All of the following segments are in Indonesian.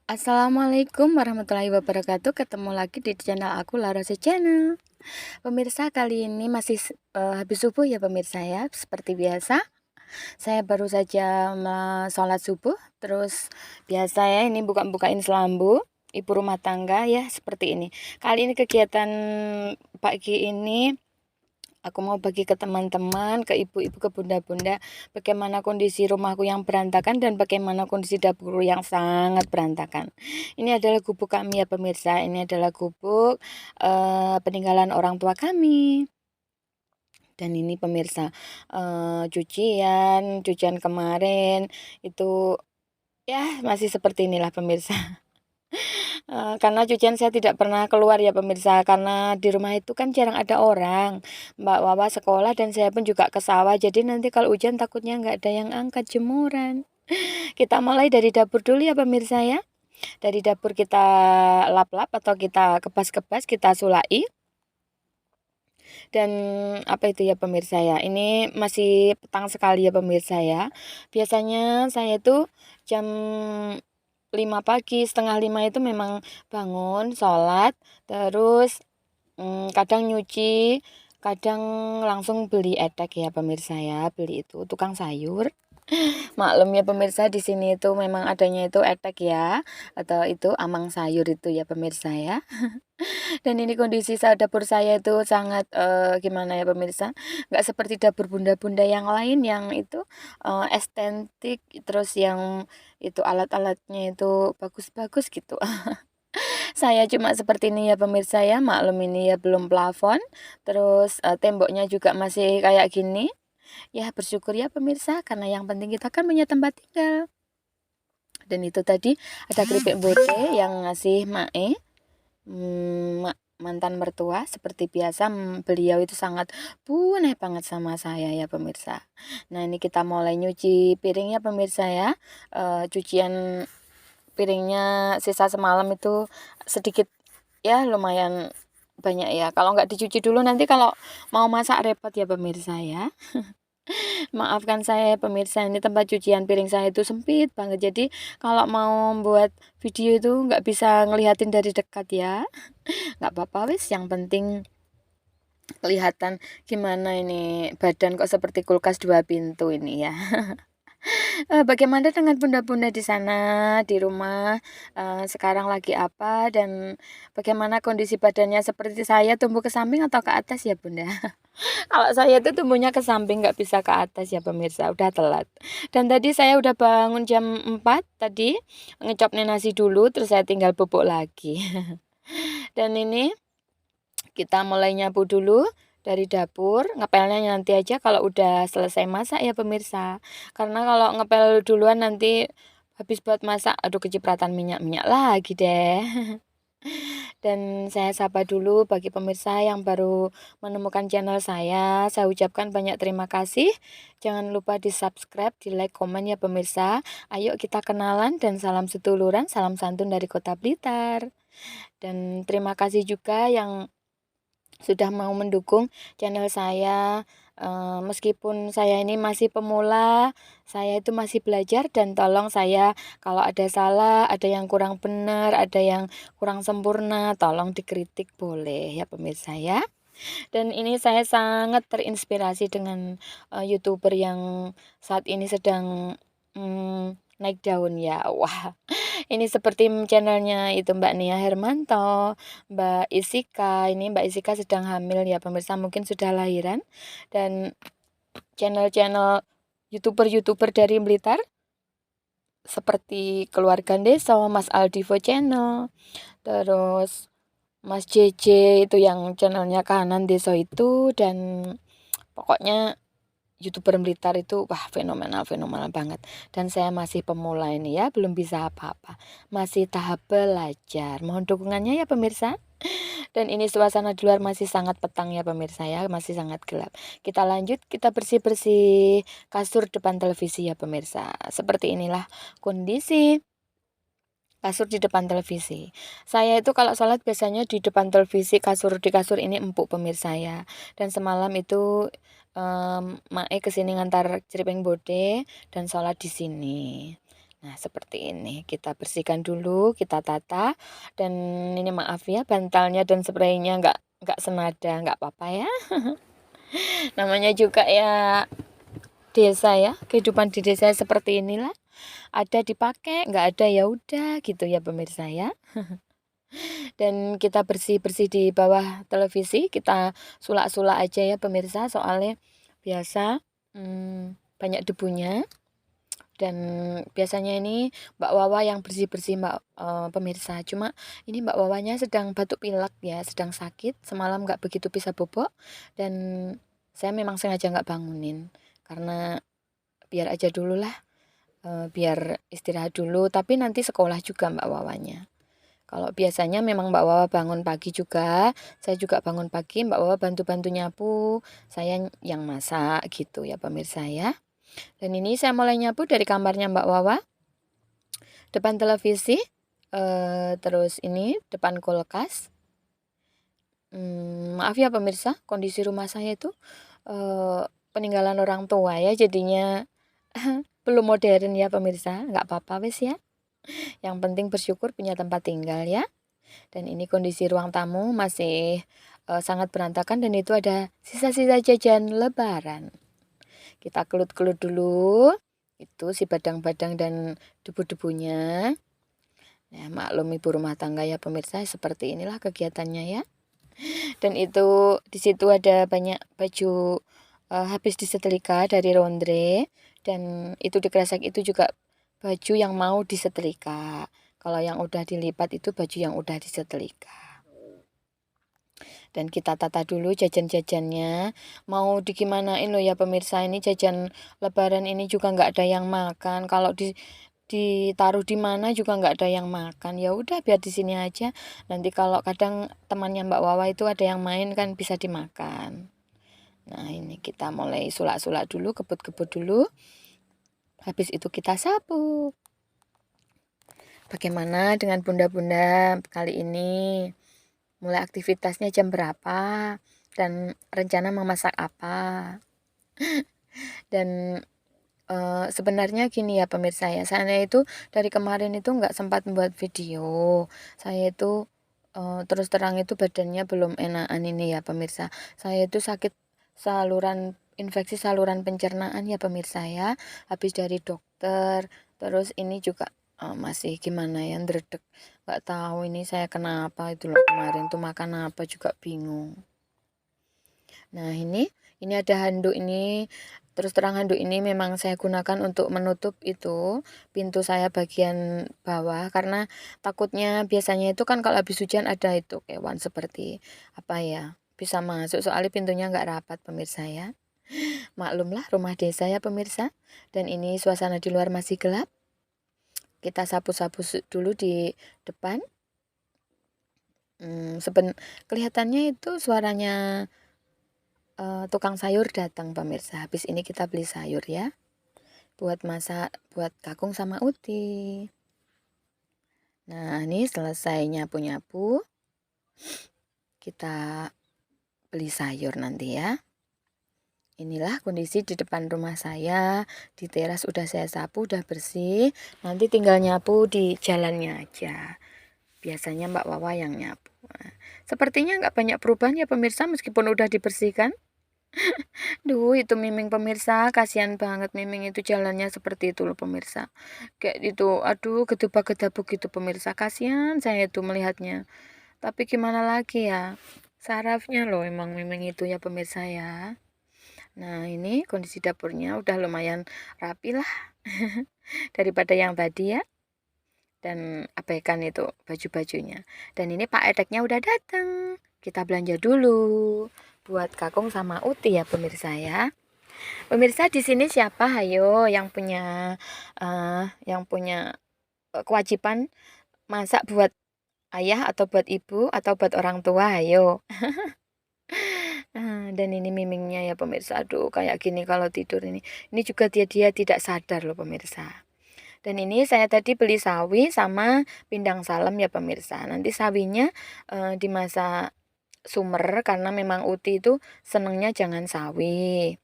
Assalamualaikum warahmatullahi wabarakatuh. Ketemu lagi di channel aku Larose Channel. Pemirsa, kali ini masih habis subuh ya pemirsa ya. Seperti biasa, saya baru saja sholat subuh. Terus biasa ya ini buka-bukain selambu. Ibu rumah tangga ya seperti ini. Kali ini kegiatan pagi ini aku mau bagi ke teman-teman, ke ibu-ibu, ke bunda-bunda, bagaimana kondisi rumahku yang berantakan dan bagaimana kondisi dapur yang sangat berantakan. Ini adalah gubuk kami ya pemirsa. Ini adalah gubuk peninggalan orang tua kami. Dan ini pemirsa, cucian kemarin itu ya masih seperti inilah pemirsa. Karena cucian saya tidak pernah keluar ya pemirsa, karena di rumah itu kan jarang ada orang. Mbak Wawa sekolah dan saya pun juga ke sawah, jadi nanti kalau hujan takutnya nggak ada yang angkat jemuran. Kita mulai dari dapur dulu ya pemirsa ya. Dari dapur kita lap-lap atau kita kebas-kebas, kita sulai. Dan apa itu ya pemirsa ya, ini masih petang sekali ya pemirsa ya. Biasanya saya itu jam 5 pagi, setengah 5 itu memang bangun, sholat, terus kadang nyuci, kadang langsung beli edek ya pemirsa ya, beli itu tukang sayur. Maklum ya pemirsa, di sini itu memang adanya itu edek ya, atau itu amang sayur itu ya pemirsa ya. Dan ini kondisi dapur saya itu sangat gimana ya pemirsa, nggak seperti dapur bunda-bunda yang lain yang itu estetik, terus yang itu alat-alatnya itu bagus-bagus gitu. Saya cuma seperti ini ya pemirsa ya, maklum ini ya belum plafon, terus temboknya juga masih kayak gini. Ya bersyukur ya pemirsa, karena yang penting kita kan punya tempat tinggal. Dan itu tadi ada keripik bote yang ngasih Mae, mantan mertua. Seperti biasa beliau itu sangat puneh banget sama saya ya pemirsa. Nah ini kita mulai nyuci piring ya pemirsa ya. Cucian piringnya sisa semalam itu sedikit ya, lumayan banyak ya. Kalau nggak dicuci dulu nanti kalau mau masak repot ya pemirsa ya. Maafkan saya pemirsa, ini tempat cucian piring saya itu sempit banget. Jadi kalau mau buat video itu nggak bisa ngelihatin dari dekat ya. Nggak apa-apa wis, yang penting kelihatan gimana ini badan kok seperti kulkas 2 pintu ini ya. Bagaimana dengan bunda-bunda di sana, di rumah, sekarang lagi apa dan bagaimana kondisi badannya, seperti saya tumbuh ke samping atau ke atas ya bunda? Kalau saya tuh tumbuhnya ke samping, nggak bisa ke atas ya pemirsa, udah telat. Dan tadi saya udah bangun jam 4 tadi, ngecopnya nasi dulu, terus saya tinggal bubuk lagi. Dan ini kita mulai nyapu dulu dari dapur, ngepelnya nanti aja kalau udah selesai masak ya pemirsa. Karena kalau ngepel duluan nanti habis buat masak, aduh kecipratan minyak-minyak lagi deh. Dan saya sapa dulu bagi pemirsa yang baru menemukan channel saya ucapkan banyak terima kasih. Jangan lupa di subscribe, di like, komen ya pemirsa. Ayo kita kenalan dan salam seduluran, salam santun dari Kota Blitar. Dan terima kasih juga yang sudah mau mendukung channel saya. Meskipun saya ini masih pemula, saya itu masih belajar, dan tolong saya kalau ada salah, ada yang kurang benar, ada yang kurang sempurna, tolong dikritik boleh ya pemirsa ya. Dan ini saya sangat terinspirasi dengan YouTuber yang saat ini sedang naik daun ya. Wah, ini seperti channelnya itu Mbak Nia Hermanto, Mbak Isika. Ini Mbak Isika sedang hamil ya pemirsa, mungkin sudah lahiran. Dan channel-channel YouTuber-YouTuber dari Blitar seperti Keluarga Desa, Mas Aldivo Channel, terus Mas JJ itu yang channelnya Kahanan Desa itu, dan pokoknya YouTuber Blitar itu wah fenomenal banget. Dan saya masih pemula ini ya, belum bisa apa-apa, masih tahap belajar. Mohon dukungannya ya pemirsa. Dan ini suasana di luar masih sangat petang ya pemirsa ya, masih sangat gelap. Kita lanjut, kita bersih-bersih kasur depan televisi ya pemirsa. Seperti inilah kondisi kasur di depan televisi. Saya itu kalau sholat biasanya di depan televisi, di kasur ini empuk pemirsa ya. Dan semalam itu Mae kesini ngantar ceripeng bode dan sholat di sini. Nah, seperti ini. Kita bersihkan dulu, kita tata, dan ini maaf ya bantalnya dan spraynya nggak senada, nggak apa-apa ya. Namanya juga ya desa ya, kehidupan di desa seperti inilah. Ada dipakai, nggak ada ya udah gitu ya pemirsa ya. Dan kita bersih-bersih di bawah televisi, kita sulak-sulak aja ya pemirsa, soalnya biasa banyak debunya. Dan biasanya ini Mbak Wawa yang bersih-bersih pemirsa. Cuma ini Mbak Wawanya sedang batuk pilek ya, sedang sakit. Semalam nggak begitu bisa bobok dan saya memang sengaja nggak bangunin karena biar aja dulu lah, biar istirahat dulu. Tapi nanti sekolah juga Mbak Wawanya. Kalau biasanya memang Mbak Wawa bangun pagi juga, saya juga bangun pagi, Mbak Wawa bantu-bantu nyapu, saya yang masak gitu ya pemirsa ya. Dan ini saya mulai nyapu dari kamarnya Mbak Wawa, depan televisi, terus ini depan kulkas. Maaf ya pemirsa, kondisi rumah saya itu peninggalan orang tua ya, jadinya belum modern ya pemirsa, nggak apa-apa wes ya. Yang penting bersyukur punya tempat tinggal ya. Dan ini kondisi ruang tamu masih sangat berantakan dan itu ada sisa-sisa jajan lebaran. Kita kelut-kelut dulu, itu si badang-badang dan debu-debunya. Ya, maklum ibu rumah tangga ya pemirsa, seperti inilah kegiatannya ya. Dan itu di situ ada banyak baju habis disetrika dari laundry dan itu di kresek itu juga baju yang mau disetrika. Kalau yang udah dilipat itu baju yang udah disetrika. Dan kita tata dulu jajan-jajannya. Mau digimanain loh ya pemirsa, ini jajan lebaran ini juga nggak ada yang makan. Kalau ditaruh di mana juga nggak ada yang makan. Ya udah biar di sini aja. Nanti kalau kadang temannya Mbak Wawa itu ada yang main kan bisa dimakan. Nah, ini kita mulai sulak-sulak dulu, kebut-kebut dulu. Habis itu kita sapu. Bagaimana dengan bunda-bunda kali ini? Mulai aktivitasnya jam berapa? Dan rencana memasak apa? Dan sebenarnya gini ya pemirsa ya, saya itu dari kemarin itu nggak sempat membuat video. Saya itu terus terang itu badannya belum enakan ini ya pemirsa. Saya itu sakit infeksi saluran pencernaan ya pemirsa ya. Habis dari dokter, terus ini juga masih gimana ya, ndredeg. Nggak tahu ini saya kenapa itu loh kemarin tuh makan apa juga bingung. Nah, ini ada handuk ini. Terus terang handuk ini memang saya gunakan untuk menutup itu pintu saya bagian bawah karena takutnya biasanya itu kan kalau habis hujan ada itu kewan seperti apa ya, bisa masuk soalnya pintunya nggak rapat pemirsa ya. Maklumlah rumah desa ya pemirsa. Dan ini suasana di luar masih gelap. Kita sapu-sapu dulu di depan. Kelihatannya itu suaranya tukang sayur datang pemirsa. Habis ini kita beli sayur ya. Buat masak, buat kakung sama uti. Nah, ini selesai nyapu-nyapu. Kita beli sayur nanti ya. Inilah kondisi di depan rumah saya. Di teras udah saya sapu, udah bersih. Nanti tinggal nyapu di jalannya aja. Biasanya Mbak Wawa yang nyapu. Sepertinya nggak banyak perubahan ya pemirsa meskipun udah dibersihkan. Duh, itu Miming pemirsa, kasihan banget Miming itu jalannya seperti itu loh pemirsa. Kayak itu, aduh, gedebak-gedabuk gitu pemirsa. Kasihan saya itu melihatnya. Tapi gimana lagi ya? Sarafnya loh emang Miming itu ya pemirsa ya. Nah, ini kondisi dapurnya udah lumayan rapi lah. Daripada yang tadi ya. Dan abaikan itu baju-bajunya. Dan ini Pak Edeknya udah datang. Kita belanja dulu buat kakung sama uti ya pemirsa ya. Pemirsa di sini siapa hayo yang punya kewajiban masak buat ayah atau buat ibu atau buat orang tua hayo. Dan ini mimingnya ya pemirsa. Aduh kayak gini kalau tidur ini. Ini juga dia tidak sadar loh pemirsa. Dan ini saya tadi beli sawi sama pindang salem ya pemirsa. Nanti sawinya dimasak sumer karena memang uti itu senengnya jangan sawi.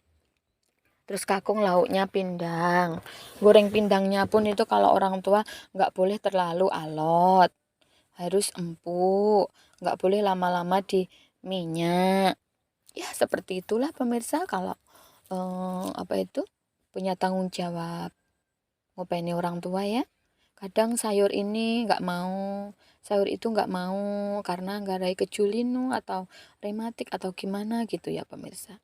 Terus kakung lauknya pindang. Goreng pindangnya pun itu kalau orang tua nggak boleh terlalu alot, harus empuk, nggak boleh lama-lama di minyak. Ya seperti itulah pemirsa kalau apa itu punya tanggung jawab ngopeni orang tua ya. Kadang sayur ini nggak mau, sayur itu nggak mau karena nggak ada keculinu atau rematik atau gimana gitu ya pemirsa.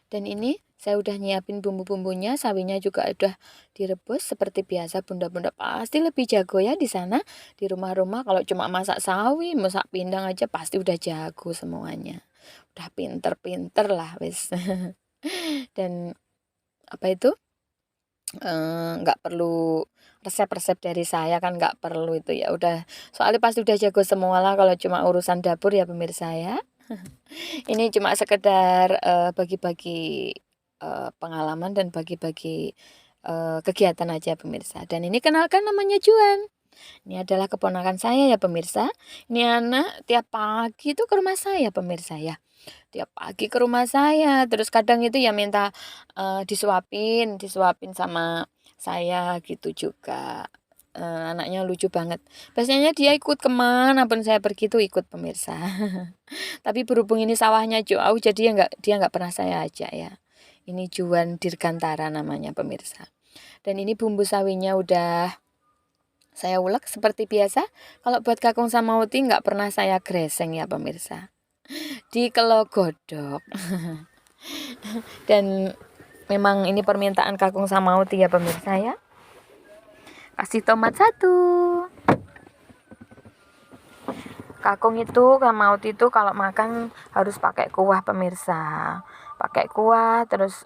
Dan ini saya udah nyiapin bumbu-bumbunya, sawinya juga udah direbus seperti biasa. Bunda-bunda pasti lebih jago ya di sana. Di rumah-rumah kalau cuma masak sawi, masak pindang aja pasti udah jago semuanya. Udah pinter-pinter lah wis. Dan apa itu? Nggak perlu resep-resep dari saya kan nggak perlu itu ya udah soalnya pasti udah jago semua lah kalau cuma urusan dapur ya pemirsa ya. Ini cuma sekedar bagi-bagi pengalaman dan bagi-bagi kegiatan aja pemirsa. Dan ini kenalkan namanya Juan. Ini adalah keponakan saya ya pemirsa. Ini anak tiap pagi itu ke rumah saya pemirsa ya. Tiap pagi ke rumah saya. Terus kadang itu ya minta disuapin sama saya gitu juga. Anaknya lucu banget. Biasanya dia ikut kemana pun saya pergi tuh ikut pemirsa. Tapi berhubung ini sawahnya jauh jadi dia nggak pernah saya ajak ya. Ini Juan Dirgantara namanya pemirsa. Dan ini bumbu sawinya udah saya ulek seperti biasa. Kalau buat kakung sama uti nggak pernah saya greseng ya pemirsa. Dikelogodok. Dan memang ini permintaan kakung sama uti ya pemirsa ya. Kasih tomat satu. Kakung itu sama uti itu kalau makan harus pakai kuah pemirsa. Pakai kuah terus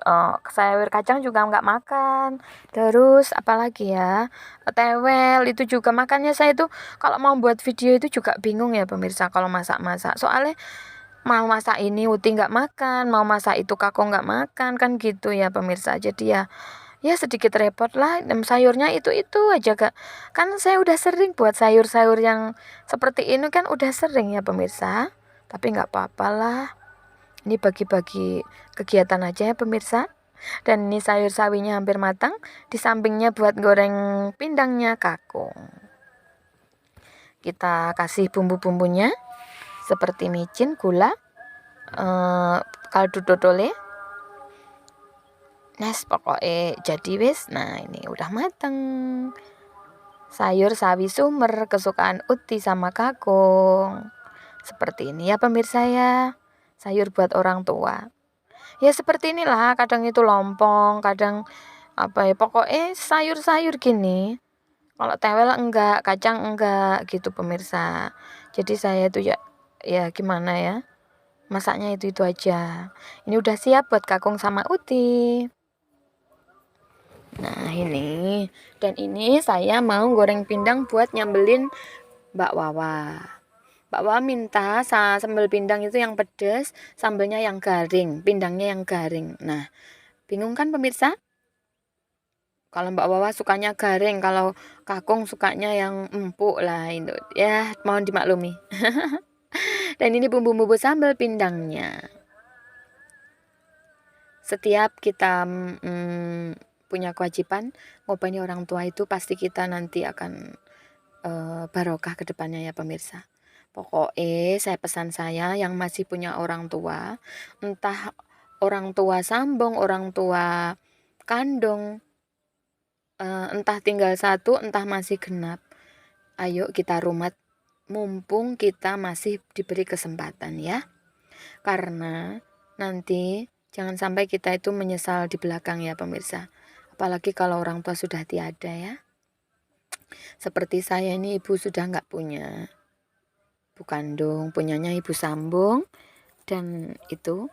sayur kacang juga nggak makan. Terus apalagi ya, tewel itu juga makannya. Saya itu kalau mau buat video itu juga bingung ya pemirsa kalau masak-masak, soalnya mau masak ini uti nggak makan, mau masak itu kakung nggak makan kan gitu ya pemirsa. Jadi ya sedikit repot lah. Sayurnya itu aja kak, kan saya udah sering buat sayur-sayur yang seperti ini kan udah sering ya pemirsa. Tapi nggak apa-apa lah, ini bagi-bagi kegiatan aja ya pemirsa. Dan ini sayur sawinya hampir matang, di sampingnya buat goreng pindangnya kakung. Kita kasih bumbu-bumbunya seperti micin, gula, kaldu dodole. Nes pokoknya jadi wis. Nah ini udah mateng. Sayur sawi sumber kesukaan uti sama kakung. Seperti ini ya pemirsa ya. Sayur buat orang tua. Ya seperti inilah, kadang itu lompong, kadang apa ya, pokoknya sayur-sayur gini. Kalau tewel enggak, kacang enggak gitu pemirsa. Jadi saya itu ya gimana ya, masaknya itu aja. Ini udah siap buat kakung sama uti. Nah ini, dan ini saya mau goreng pindang buat nyambelin Mbak Wawa. Mbak Wawa minta sambal pindang itu yang pedas, sambelnya yang garing, pindangnya yang garing. Nah, bingung kan pemirsa? Kalau Mbak Wawa sukanya garing, kalau kakung sukanya yang empuk lah itu. Ya, mohon dimaklumi. Dan ini bumbu-bumbu sambal pindangnya. Setiap kita punya kewajiban ngopeni orang tua itu pasti kita nanti akan barokah ke depannya ya pemirsa. Pokoknya saya yang masih punya orang tua, entah orang tua sambung, orang tua kandung, entah tinggal satu, entah masih genap. Ayo kita rumat mumpung kita masih diberi kesempatan ya. Karena nanti jangan sampai kita itu menyesal di belakang ya pemirsa. Apalagi kalau orang tua sudah tiada ya. Seperti saya ini ibu sudah nggak punya. Ibu kandung, punyanya ibu sambung. Dan itu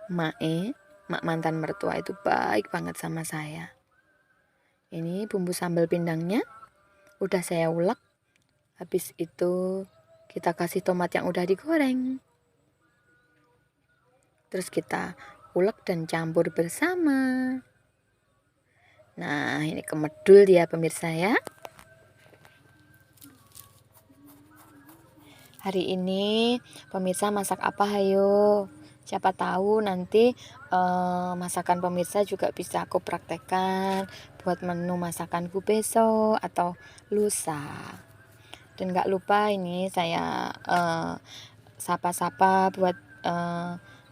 mak mantan mertua itu baik banget sama saya. Ini bumbu sambal pindangnya udah saya ulek. Habis itu kita kasih tomat yang udah digoreng. Terus kita ulek dan campur bersama. Nah ini kemedul ya pemirsa ya. Hari ini pemirsa masak apa hayo? Siapa tahu nanti masakan pemirsa juga bisa aku praktekkan buat menu masakanku besok atau lusa. Dan gak lupa ini saya sapa-sapa buat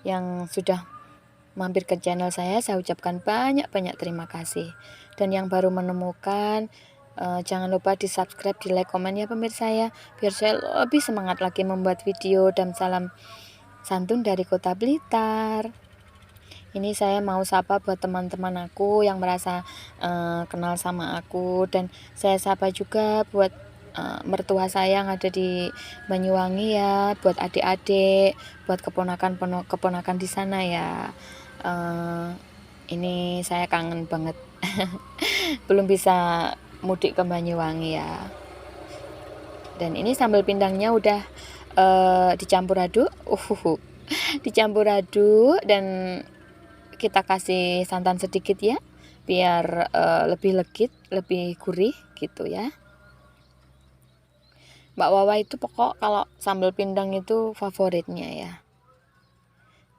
yang sudah mampir ke channel saya ucapkan banyak-banyak terima kasih. Dan yang baru menemukan, jangan lupa di subscribe, di like, komen ya pemirsa ya, biar saya lebih semangat lagi membuat video. Dan salam santun dari Kota Blitar. Ini saya mau sapa buat teman-teman aku yang merasa kenal sama aku, dan saya sapa juga buat mertua saya yang ada di Banyuwangi ya, buat adik-adik, buat keponakan di sana ya. Ini saya kangen banget. Belum bisa mudik ke Banyuwangi ya. Dan ini sambal pindangnya udah dicampur aduk. Dicampur aduk dan kita kasih santan sedikit ya, biar lebih legit, lebih gurih gitu ya. Mbak Wawa itu pokok kalau sambal pindang itu favoritnya ya.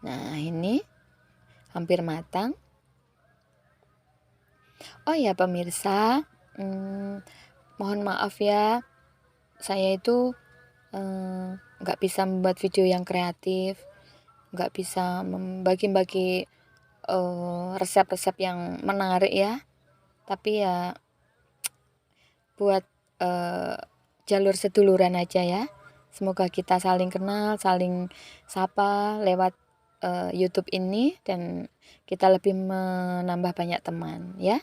Nah, ini hampir matang. Oh ya pemirsa, mohon maaf ya, saya itu nggak bisa membuat video yang kreatif, nggak bisa membagi-bagi resep-resep yang menarik ya, tapi ya buat jalur seduluran aja ya. Semoga kita saling kenal, saling sapa lewat YouTube ini, dan kita lebih menambah banyak teman ya.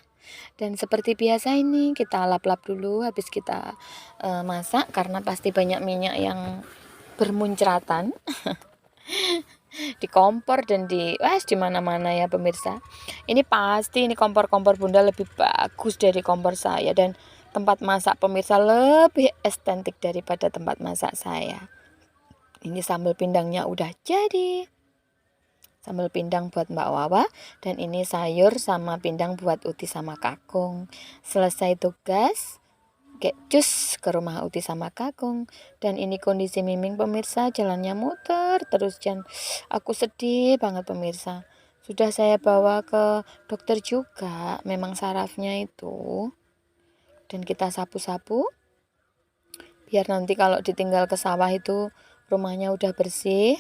Dan seperti biasa ini kita lap-lap dulu habis kita masak, karena pasti banyak minyak yang bermuncratan di kompor dan di mana-mana ya pemirsa. Ini pasti ini kompor-kompor bunda lebih bagus dari kompor saya, dan tempat masak pemirsa lebih estetik daripada tempat masak saya. Ini sambal pindangnya udah jadi. Sambal pindang buat Mbak Wawa, dan ini sayur sama pindang buat Uti sama Kakung. Selesai tugas, kayak cus ke rumah Uti sama Kakung. Dan ini kondisi Miming pemirsa, jalannya muter terus, dan aku sedih banget pemirsa. Sudah saya bawa ke dokter juga, memang sarafnya itu. Dan kita sapu-sapu biar nanti kalau ditinggal ke sawah itu rumahnya udah bersih,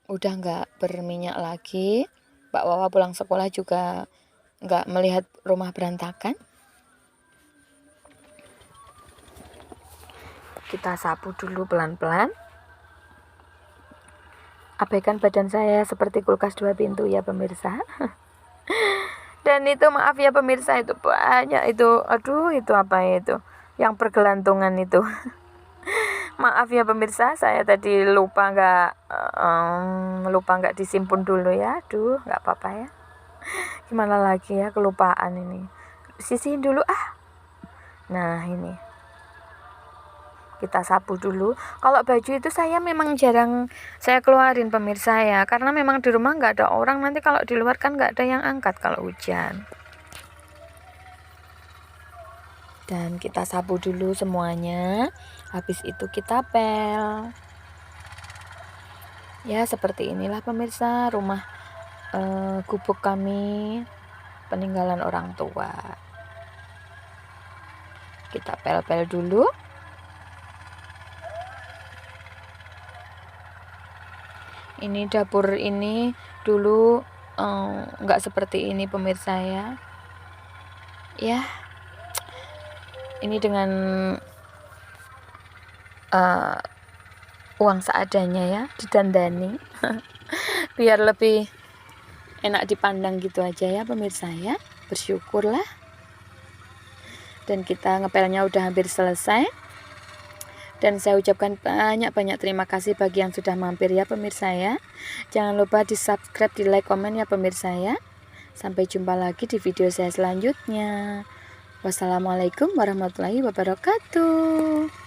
udah nggak berminyak lagi. Mbak Wawa pulang sekolah juga nggak melihat rumah berantakan. Kita sapu dulu pelan-pelan. Abaikan badan saya seperti kulkas 2 pintu ya pemirsa. Dan itu maaf ya pemirsa, itu banyak itu, aduh itu apa itu yang pergelantungan itu. Maaf ya pemirsa, saya tadi lupa nggak disimpun dulu ya. Aduh, nggak apa-apa ya. Gimana lagi ya, kelupaan ini. Sisihin dulu Nah, ini. Kita sapu dulu. Kalau baju itu saya memang jarang saya keluarin pemirsa ya, karena memang di rumah nggak ada orang, nanti kalau di luar kan nggak ada yang angkat kalau hujan. Dan kita sapu dulu semuanya, habis itu kita pel ya. Seperti inilah pemirsa rumah gubuk kami, peninggalan orang tua. Kita pel-pel dulu. Ini dapur ini dulu nggak seperti ini pemirsa ya. Ini dengan uang seadanya ya, didandani. Biar lebih enak dipandang gitu aja ya pemirsa ya. Bersyukurlah. Dan kita ngepelnya udah hampir selesai. Dan saya ucapkan banyak-banyak terima kasih bagi yang sudah mampir ya pemirsa ya. Jangan lupa di subscribe, di like, komen ya pemirsa ya. Sampai jumpa lagi di video saya selanjutnya. Wassalamualaikum warahmatullahi wabarakatuh.